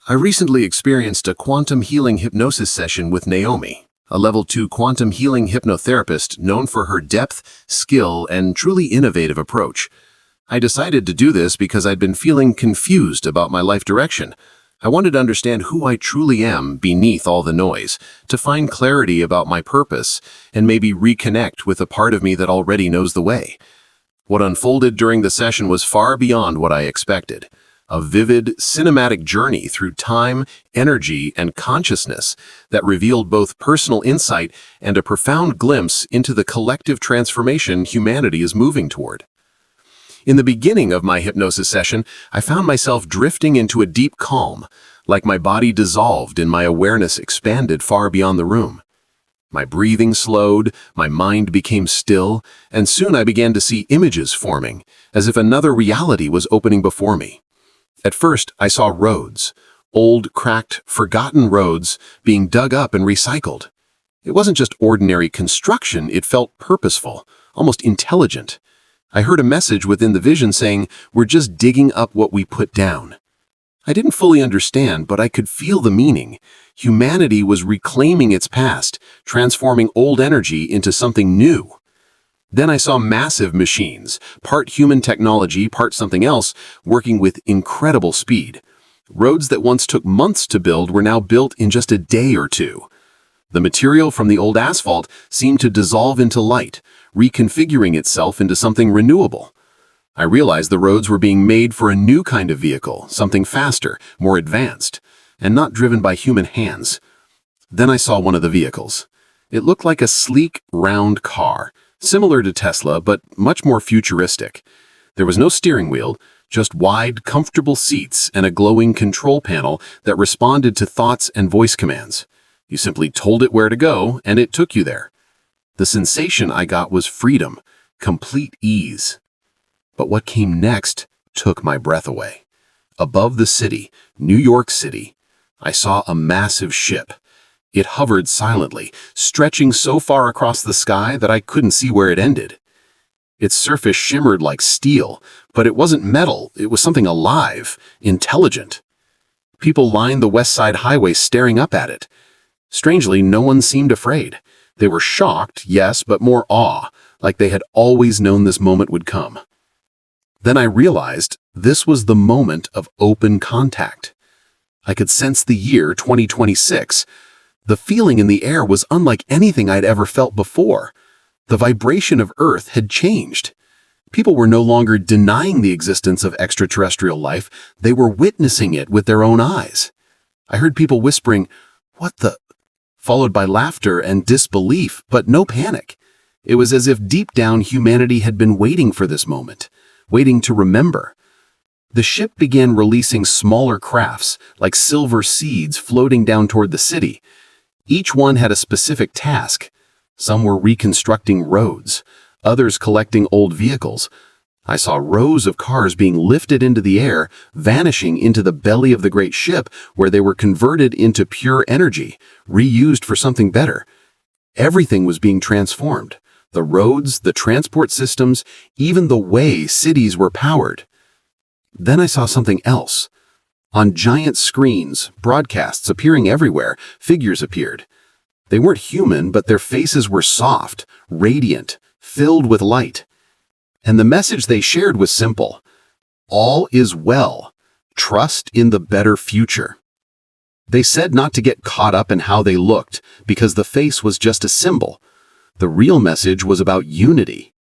I recently experienced a quantum healing hypnosis session with Naomi, a level 2 quantum healing hypnotherapist known for her depth, skill, and truly innovative approach. I decided to do this because I'd been feeling confused about my life direction. I wanted to understand who I truly am beneath all the noise, to find clarity about my purpose, and maybe reconnect with a part of me that already knows the way. What unfolded during the session was far beyond what I expected. A vivid, cinematic journey through time, energy, and consciousness that revealed both personal insight and a profound glimpse into the collective transformation humanity is moving toward. In the beginning of my hypnosis session, I found myself drifting into a deep calm, like my body dissolved and my awareness expanded far beyond the room. My breathing slowed, my mind became still, and soon I began to see images forming, as if another reality was opening before me. At first, I saw roads, old, cracked, forgotten roads being dug up and recycled. It wasn't just ordinary construction, it felt purposeful, almost intelligent. I heard a message within the vision saying, "We're just digging up what we put down." I didn't fully understand, but I could feel the meaning. Humanity was reclaiming its past, transforming old energy into something new. Then I saw massive machines, part human technology, part something else, working with incredible speed. Roads that once took months to build were now built in just a day or two. The material from the old asphalt seemed to dissolve into light, reconfiguring itself into something renewable. I realized the roads were being made for a new kind of vehicle, something faster, more advanced, and not driven by human hands. Then I saw one of the vehicles. It looked like a sleek, round car, similar to Tesla, but much more futuristic. There was no steering wheel, just wide, comfortable seats and a glowing control panel that responded to thoughts and voice commands. You simply told it where to go, and it took you there. The sensation I got was freedom, complete ease. But what came next took my breath away. Above the city, New York City, I saw a massive ship. It hovered silently, stretching so far across the sky that I couldn't see where it ended. Its surface shimmered like steel, but it wasn't metal, it was something alive, intelligent. People lined the West Side Highway staring up at it. Strangely, no one seemed afraid. They were shocked, yes, but more awe, like they had always known this moment would come. Then I realized this was the moment of open contact. I could sense the year 2026. The feeling in the air was unlike anything I'd ever felt before. The vibration of Earth had changed. People were no longer denying the existence of extraterrestrial life, they were witnessing it with their own eyes. I heard people whispering, "What the?" followed by laughter and disbelief, but no panic. It was as if deep down humanity had been waiting for this moment, waiting to remember. The ship began releasing smaller crafts, like silver seeds floating down toward the city. Each one had a specific task. Some were reconstructing roads, others collecting old vehicles. I saw rows of cars being lifted into the air, vanishing into the belly of the great ship, where they were converted into pure energy, reused for something better. Everything was being transformed. The roads, the transport systems, even the way cities were powered. Then I saw something else. On giant screens, broadcasts appearing everywhere, figures appeared. They weren't human, but their faces were soft, radiant, filled with light. And the message they shared was simple. All is well. Trust in the better future. They said not to get caught up in how they looked, because the face was just a symbol. The real message was about unity.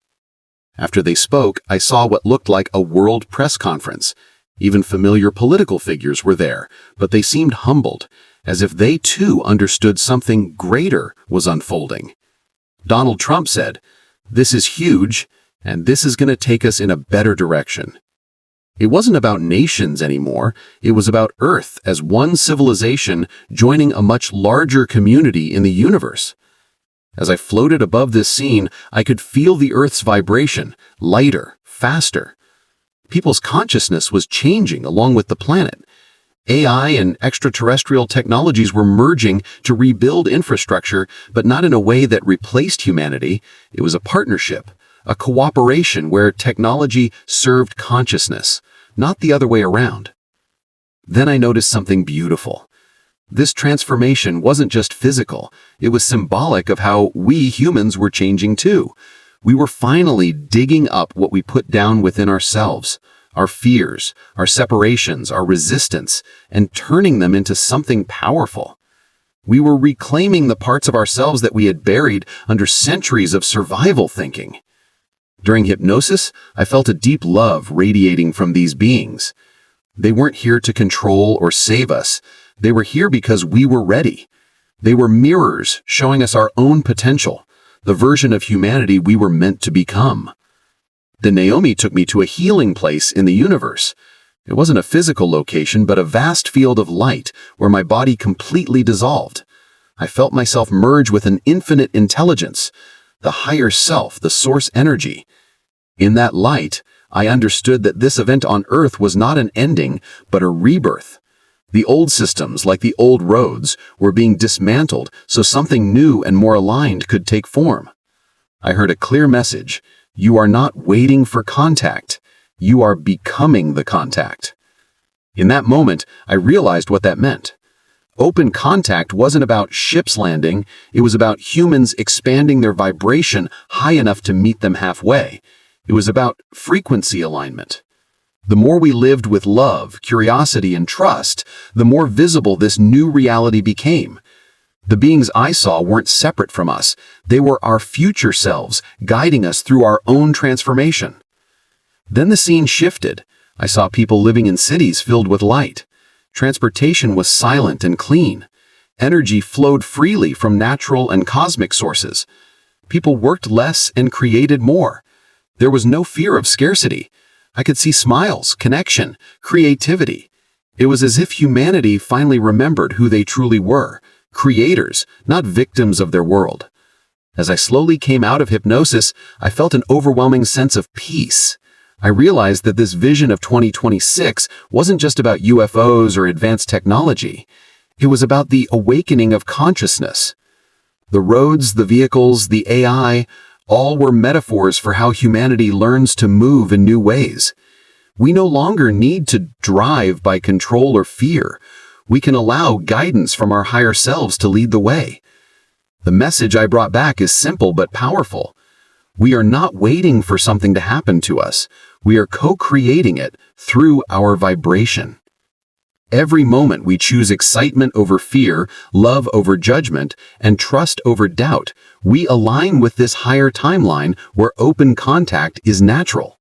After they spoke, I saw what looked like a world press conference. Even familiar political figures were there, but they seemed humbled, as if they too understood something greater was unfolding. Donald Trump said, "This is huge, and this is going to take us in a better direction." It wasn't about nations anymore, it was about Earth as one civilization joining a much larger community in the universe. As I floated above this scene, I could feel the Earth's vibration, lighter, faster. People's consciousness was changing along with the planet. AI and extraterrestrial technologies were merging to rebuild infrastructure, but not in a way that replaced humanity. It was a partnership, a cooperation where technology served consciousness, not the other way around. Then I noticed something beautiful. This transformation wasn't just physical, it was symbolic of how we humans were changing too. We were finally digging up what we put down within ourselves, our fears, our separations, our resistance, and turning them into something powerful. We were reclaiming the parts of ourselves that we had buried under centuries of survival thinking. During hypnosis, I felt a deep love radiating from these beings. They weren't here to control or save us. They were here because we were ready. They were mirrors showing us our own potential, the version of humanity we were meant to become. Then Naomi took me to a healing place in the universe. It wasn't a physical location, but a vast field of light where my body completely dissolved. I felt myself merge with an infinite intelligence, the higher self, the source energy. In that light, I understood that this event on Earth was not an ending, but a rebirth. The old systems, like the old roads, were being dismantled so something new and more aligned could take form. I heard a clear message. You are not waiting for contact. You are becoming the contact. In that moment, I realized what that meant. Open contact wasn't about ships landing, it was about humans expanding their vibration high enough to meet them halfway. It was about frequency alignment. The more we lived with love, curiosity, and trust, the more visible this new reality became. The beings I saw weren't separate from us. They were our future selves, guiding us through our own transformation. Then the scene shifted. I saw people living in cities filled with light. Transportation was silent and clean. Energy flowed freely from natural and cosmic sources. People worked less and created more. There was no fear of scarcity. I could see smiles, connection, creativity. It was as if humanity finally remembered who they truly were, creators, not victims of their world. As I slowly came out of hypnosis, I felt an overwhelming sense of peace. I realized that this vision of 2026 wasn't just about UFOs or advanced technology. It was about the awakening of consciousness. The roads, the vehicles, the AI, all were metaphors for how humanity learns to move in new ways. We no longer need to drive by control or fear. We can allow guidance from our higher selves to lead the way. The message I brought back is simple but powerful. We are not waiting for something to happen to us. We are co-creating it through our vibration. Every moment we choose excitement over fear, love over judgment, and trust over doubt, we align with this higher timeline where open contact is natural.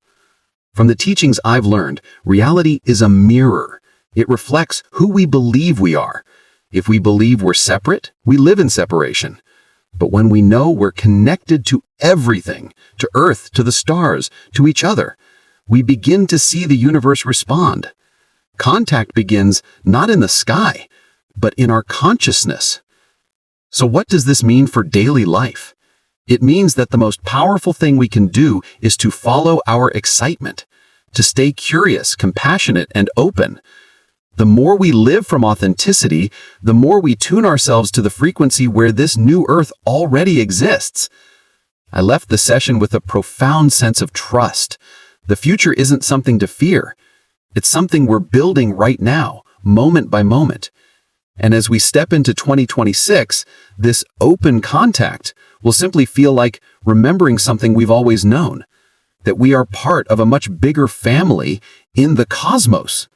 From the teachings I've learned, reality is a mirror. It reflects who we believe we are. If we believe we're separate, we live in separation. But when we know we're connected to everything, to Earth, to the stars, to each other, we begin to see the universe respond. Contact begins not in the sky, but in our consciousness. So what does this mean for daily life? It means that the most powerful thing we can do is to follow our excitement, to stay curious, compassionate, and open. The more we live from authenticity, the more we tune ourselves to the frequency where this new Earth already exists. I left the session with a profound sense of trust. The future isn't something to fear. It's something we're building right now, moment by moment. And as we step into 2026, this open contact will simply feel like remembering something we've always known, that we are part of a much bigger family in the cosmos.